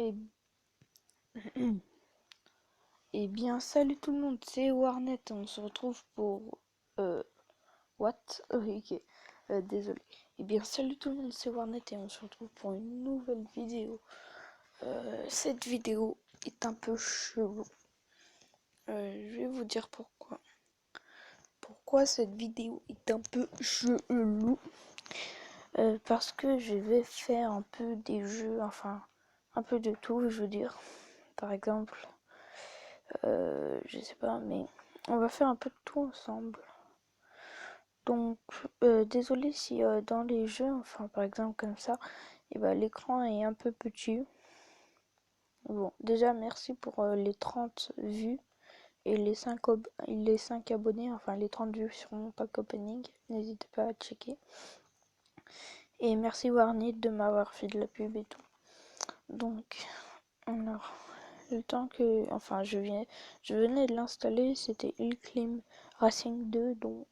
Et, et bien, salut tout le monde, c'est Warnet. On se retrouve pour. What? Ok, désolé. Et bien, salut tout le monde, c'est Warnet et on se retrouve pour une nouvelle vidéo. Cette vidéo est un peu chelou. Je vais vous dire pourquoi. Pourquoi cette vidéo est un peu chelou. Parce que je vais faire un peu des jeux, enfin, un peu de tout, je veux dire. Par exemple. Je sais pas, mais on va faire un peu de tout ensemble. Donc, désolé si dans les jeux, enfin par exemple comme ça, et ben, l'écran est un peu petit. Bon, déjà merci pour les 30 vues et les 5 abonnés, enfin les 30 vues sur mon pack opening. N'hésitez pas à checker. Et merci Warnit de m'avoir fait de la pub et tout. Donc, alors, le temps que, enfin je venais de l'installer, c'était Ilclim Racing 2, donc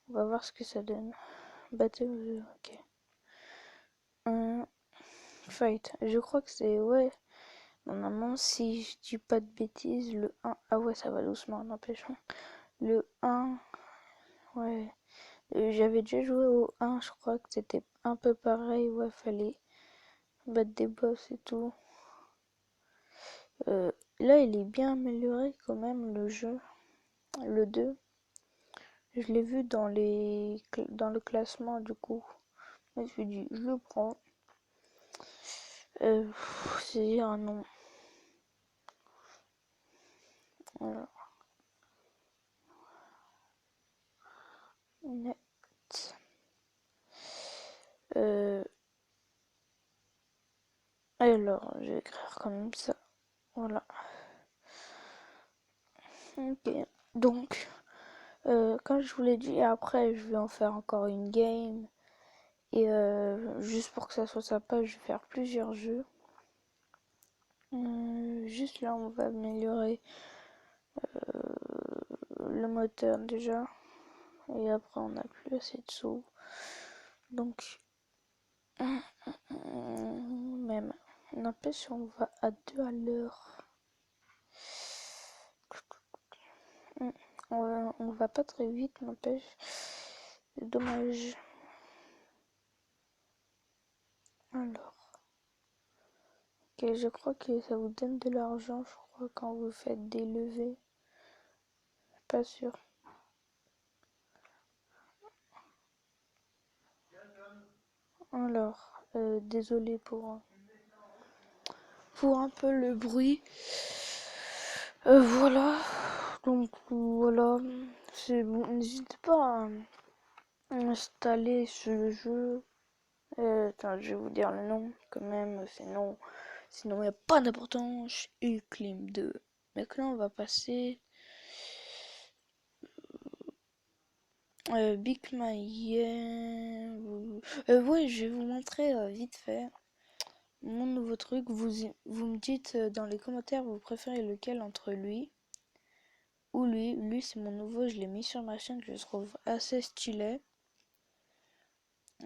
on va voir ce que ça donne. Battle, ok. Fight, je crois que c'est, ouais, normalement si je dis pas de bêtises, le 1, ah ouais ça va doucement, n'empêchons. Le 1, ouais, j'avais déjà joué au 1, je crois que c'était un peu pareil, ouais, fallait battre des boss et tout. Là il est bien amélioré quand même le jeu, le 2. Je l'ai vu dans le classement du coup. Je me suis dit, je le prends. C'est un nom. Voilà. Net. Alors, je vais écrire comme ça. Voilà. Ok. Donc, comme je vous l'ai dit, après, je vais en faire encore une game. Et juste pour que ça soit sympa, je vais faire plusieurs jeux. Juste là, on va améliorer le moteur déjà. Et après, on n'a plus assez de sous. Donc, même. N'empêche, on va à 2 à l'heure. On va pas très vite, n'empêche. C'est dommage. Alors. Ok, je crois que ça vous donne de l'argent, je crois, quand vous faites des levées. Pas sûr. Alors, désolé pour un peu le bruit. Voilà. Donc, voilà. C'est bon. N'hésitez pas à installer ce jeu. Attends, je vais vous dire le nom quand même, sinon il n'y a pas d'importance. Uclim 2. Maintenant, on va passer Big My. Ouais, je vais vous montrer vite fait mon nouveau truc. Vous me dites dans les commentaires, vous préférez lequel entre lui ou lui. Lui, c'est mon nouveau, je l'ai mis sur ma chaîne, que je trouve assez stylé.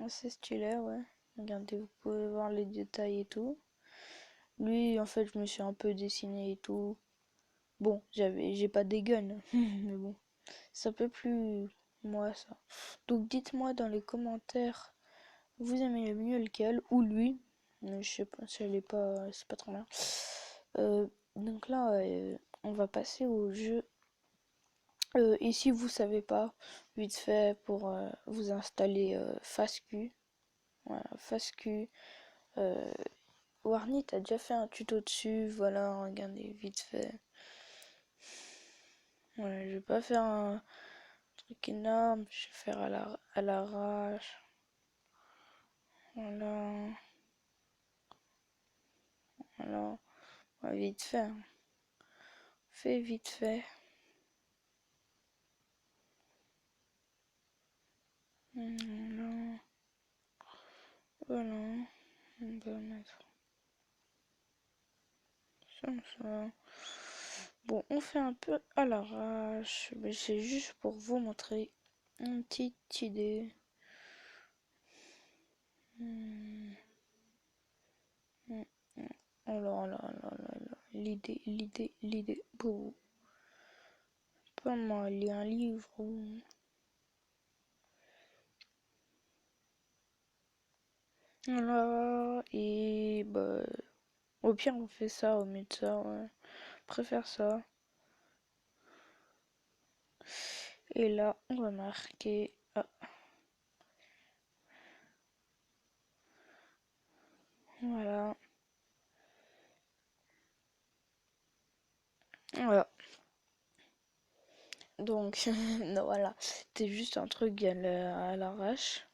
Assez stylé, ouais. Regardez, vous pouvez voir les détails et tout. Lui, en fait, je me suis un peu dessiné et tout. Bon, j'ai pas des guns, mais bon, ça peut plus moi ça. Donc dites-moi dans les commentaires, vous aimez le mieux lequel ou lui. Mais je sais pas, c'est pas trop bien. Donc là, on va passer au jeu. Et si vous savez pas, vite fait pour vous installer FastQ. Voilà, FastQ. Warnit a déjà fait un tuto dessus. Voilà, regardez vite fait. Ouais, je vais pas faire un truc énorme, je vais faire à l'arrache. Voilà. Voilà. Ouais, vite fait, hein. Fais vite fait. Voilà. Voilà. On va mettre comme ça. Bon, on fait un peu à l'arrache, mais c'est juste pour vous montrer une petite idée. Hmm. Oh là là là là là. L'idée. Bouh. Pas mal, il y a un livre. Voilà. Et bah, au pire, on fait ça au mieux de ça. Ouais. Je préfère ça. Et là, on va marquer. Ah, voilà. Voilà. Donc, non, voilà. C'était juste un truc à l'arrache.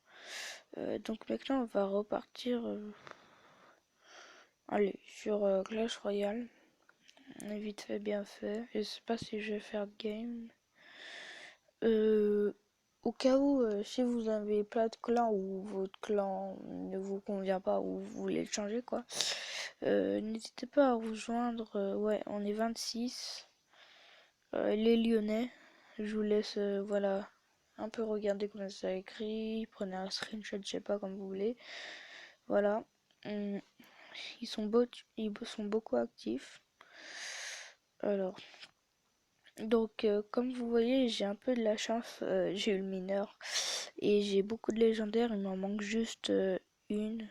Donc maintenant, on va repartir. Allez, sur Clash Royale. Vite fait, bien fait. Je sais pas si je vais faire de game. Euh, Au cas où, si vous avez pas de clan ou votre clan ne vous convient pas ou vous voulez le changer, quoi, n'hésitez pas à rejoindre. Ouais, on est 26. Les Lyonnais. Je vous laisse, voilà, un peu regarder comment ça écrit. Prenez un screenshot, je sais pas, comme vous voulez. Voilà. Hum, ils sont beaucoup actifs. Alors, donc, comme vous voyez, j'ai un peu de la chance. J'ai eu le mineur et j'ai beaucoup de légendaires. Il m'en manque juste une,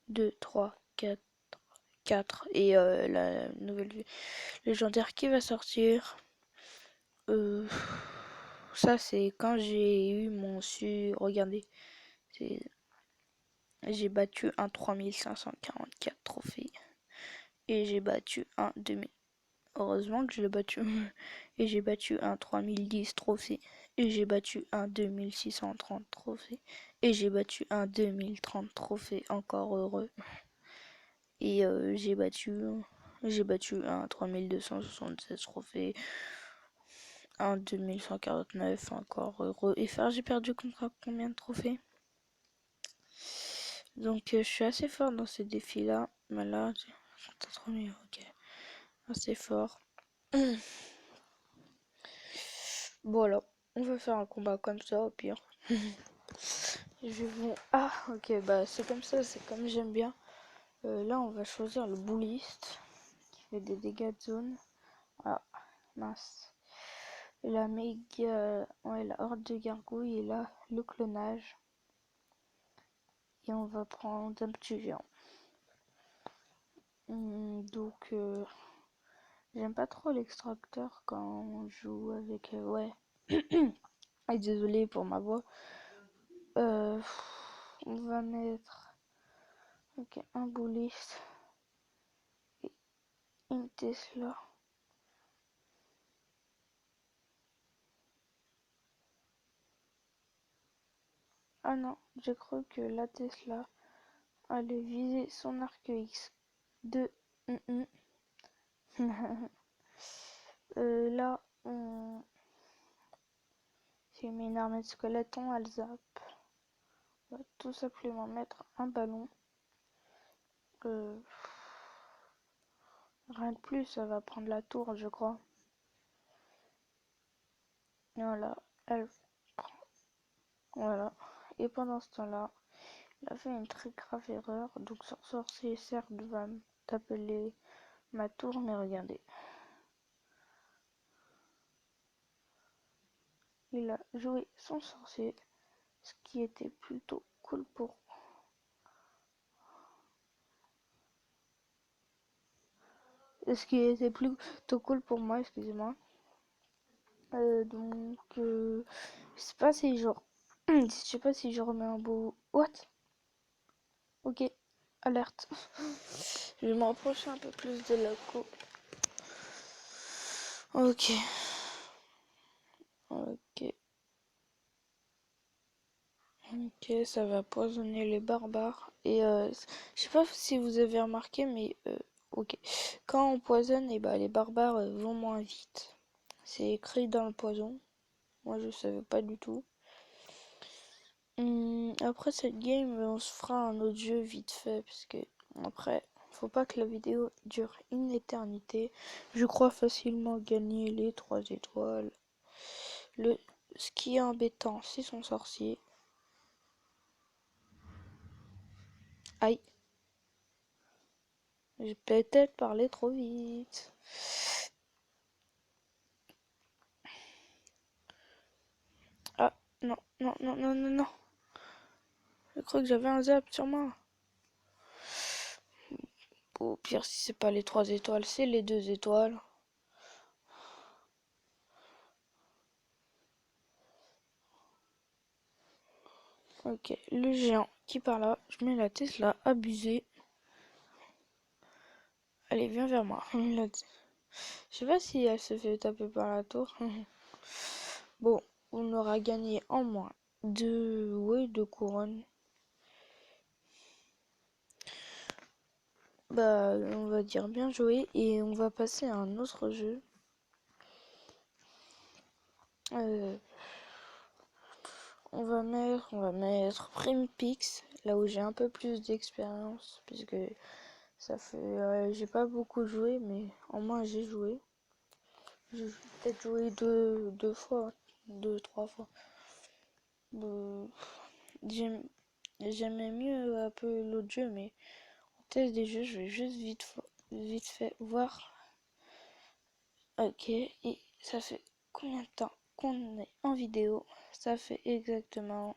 deux, trois, quatre. Et la nouvelle légendaire qui va sortir. Euh, Ça, c'est quand j'ai eu mon su. Regardez, j'ai battu un 3544 trophées et j'ai battu un 2000. Heureusement que je l'ai battu. Et j'ai battu un 3010 trophées. Et j'ai battu un 2630 trophées. Et j'ai battu un 2030 trophées. Encore heureux. Et j'ai battu un 3276 trophées. Un 2149. Encore heureux. Et faire, j'ai perdu contre combien de trophées? Donc je suis assez fort dans ces défis-là. Mais là, j'ai 3000. Ok. Assez fort. Voilà, on va faire un combat comme ça au pire. Je vais... Ah, ok, bah c'est comme ça, c'est comme j'aime bien. Là, on va choisir le bouliste qui fait des dégâts de zone. Ah, mince. La méga... Ouais, la horde de gargouilles et là, le clonage. Et on va prendre un petit géant. Donc, j'aime pas trop l'extracteur quand on joue avec... ouais. Et désolé pour ma voix. Euh, on va mettre... Ok, un bouliste et une Tesla. Ah non, j'ai cru que la Tesla allait viser son arc X2. Là, j'ai mis une armée de squelettons, elle zappe. On va tout simplement mettre un ballon. Euh, Rien de plus, ça va prendre la tour, je crois. Voilà, elle prend. Voilà. Et pendant ce temps-là, il a fait une très grave erreur. Donc, son sorcier certes va t'appeler ma tour, mais regardez. Il a joué son sorcier, ce qui était plutôt cool pour ce qui était plutôt cool pour moi, excusez-moi. Donc, je sais pas si genre, je sais pas si je remets un beau. What? Ok, alerte. Je vais me rapprocher un peu plus de la co. Ok, ok, ok, ça va poisonner les barbares. Et je sais pas si vous avez remarqué, mais ok, quand on poisonne, et bah les barbares vont moins vite. C'est écrit dans le poison. Moi, je savais pas du tout. Après cette game, on se fera un autre jeu vite fait, parce que après, faut pas que la vidéo dure une éternité. Je crois facilement gagner les 3 étoiles. Ce qui est embêtant, c'est son sorcier. Aïe, J'ai peut-être parlé trop vite. Ah, non, non, non, non, non, non. Je crois que j'avais un zap sur moi. Au pire, si c'est pas les 3 étoiles, c'est les 2 étoiles. Ok, le géant qui part là. Je mets la Tesla, abusé. Allez, viens vers moi. Je sais pas si elle se fait taper par la tour. Bon, on aura gagné en moins deux couronnes. Bah, on va dire bien joué et on va passer à un autre jeu. Euh, on va mettre Prime Pix, là où j'ai un peu plus d'expérience, puisque ça fait, j'ai pas beaucoup joué, mais en moins j'ai joué. J'ai peut-être joué deux fois, 2, 3 fois. Euh, J'aimais mieux un peu l'autre jeu, mais en test des jeux, je vais juste vite fait voir. Ok, et ça fait combien de temps qu'on est en vidéo? Ça fait exactement...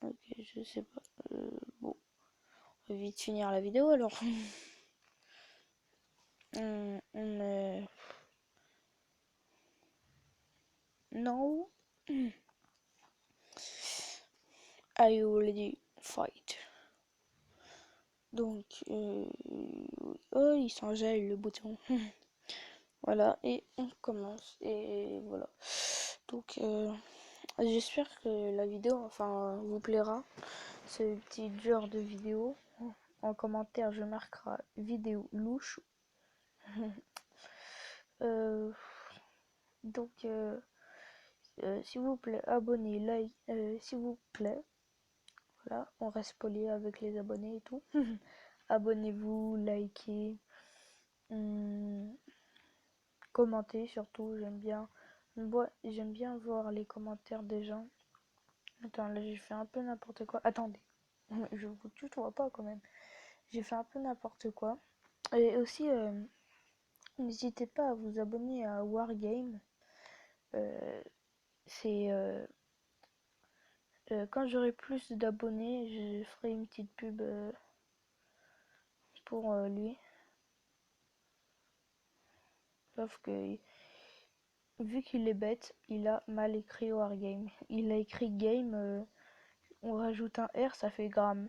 Ok, je sais pas. Bon, on va vite finir la vidéo alors. On est... No. Are you ready? Fight. Donc, oh, il s'engèle le bouton. Voilà, et on commence. Et voilà. Donc, j'espère que la vidéo, enfin, vous plaira. Ce petit genre de vidéo. En commentaire, je marquerai vidéo louche. Euh, donc, s'il vous plaît, abonnez, like, s'il vous plaît. Voilà, on reste poli avec les abonnés et tout. Abonnez-vous, likez, commentez surtout. J'aime bien voir les commentaires des gens. Attends, là j'ai fait un peu n'importe quoi. Attendez, je vous tutoie pas quand même. J'ai fait un peu n'importe quoi. Et aussi, n'hésitez pas à vous abonner à Wargame. Euh, c'est quand j'aurai plus d'abonnés, je ferai une petite pub pour lui. Sauf que vu qu'il est bête, il a mal écrit Wargame. Il a écrit game, on rajoute un R, ça fait gramme.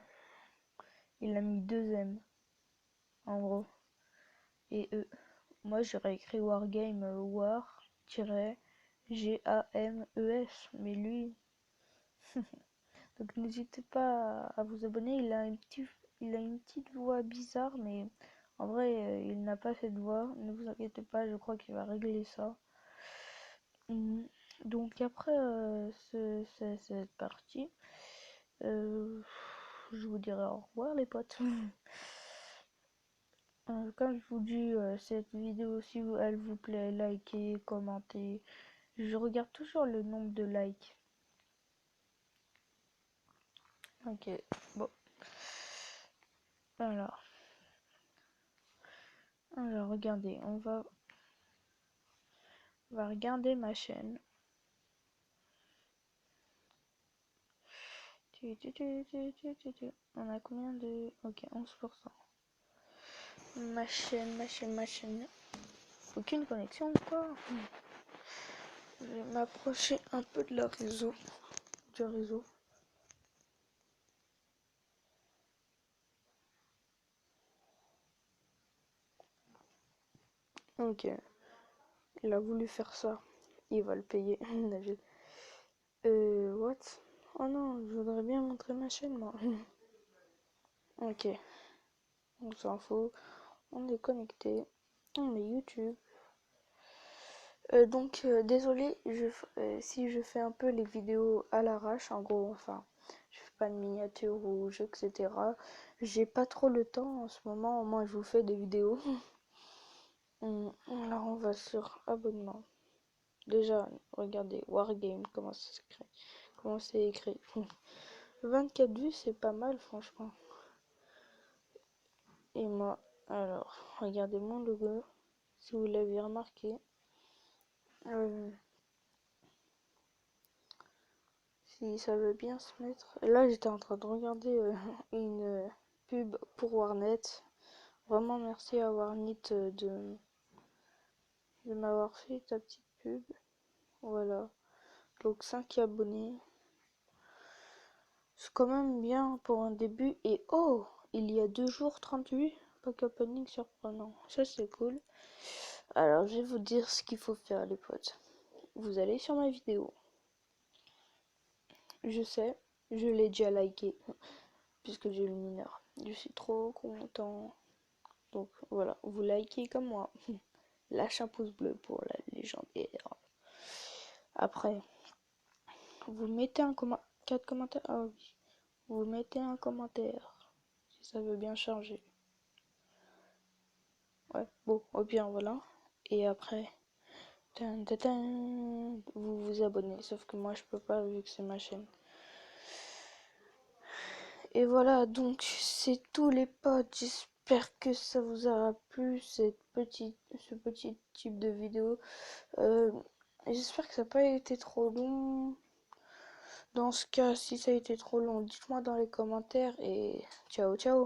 Il a mis 2 M en gros. Et E. Moi j'aurais écrit Wargame war-G-A-M-E-S. Mais lui. Donc n'hésitez pas à vous abonner. Il a une petite voix bizarre, mais en vrai, il n'a pas cette voix. Ne vous inquiétez pas, je crois qu'il va régler ça. Donc après cette partie, je vous dirai au revoir les potes. Comme je vous dis, cette vidéo, si elle vous plaît, likez, commentez. Je regarde toujours le nombre de likes. Ok, bon. Alors regardez, on va regarder ma chaîne. On a combien de... Ok, 11%. Ma chaîne. Aucune connexion ou quoi? Je vais m'approcher un peu de leur réseau. Du réseau. Ok. Il a voulu faire ça. Il va le payer. What? Oh non, je voudrais bien montrer ma chaîne, moi. Ok. On s'en fout. On est connecté. On est YouTube. Donc, désolé si je fais un peu les vidéos à l'arrache, en gros, enfin, je fais pas de miniatures ou jeux, etc. J'ai pas trop le temps en ce moment, au moins je vous fais des vidéos. Alors, on va sur abonnement. Déjà, regardez, Wargame, comment ça s'écrit. Comment c'est écrit. 24 vues, c'est pas mal, franchement. Et moi, Alors, regardez mon logo, si vous l'avez remarqué. Si ça veut bien se mettre. Là, j'étais en train de regarder une pub pour Warnet. Vraiment merci à Warnet de m'avoir fait ta petite pub. Voilà. Donc 5 abonnés. C'est quand même bien pour un début. Et oh, il y a 2 jours 38 pack opening surprenant. Ça c'est cool. Alors je vais vous dire ce qu'il faut faire les potes. Vous allez sur ma vidéo. Je sais, je l'ai déjà liké puisque j'ai le mineur. Je suis trop content. Donc voilà, vous likez comme moi. Lâche un pouce bleu pour la légendaire. Après, vous mettez un commentaire. 4 commentaires. Ah oui. Vous mettez un commentaire. Si ça veut bien charger. Ouais, bon, au bien voilà. Et après, vous vous abonnez. Sauf que moi je peux pas vu que c'est ma chaîne. Et voilà, donc c'est tous les potes. J'espère que ça vous aura plu ce petit type de vidéo. J'espère que ça n'a pas été trop long. Dans ce cas, si ça a été trop long, dites-moi dans les commentaires et ciao ciao.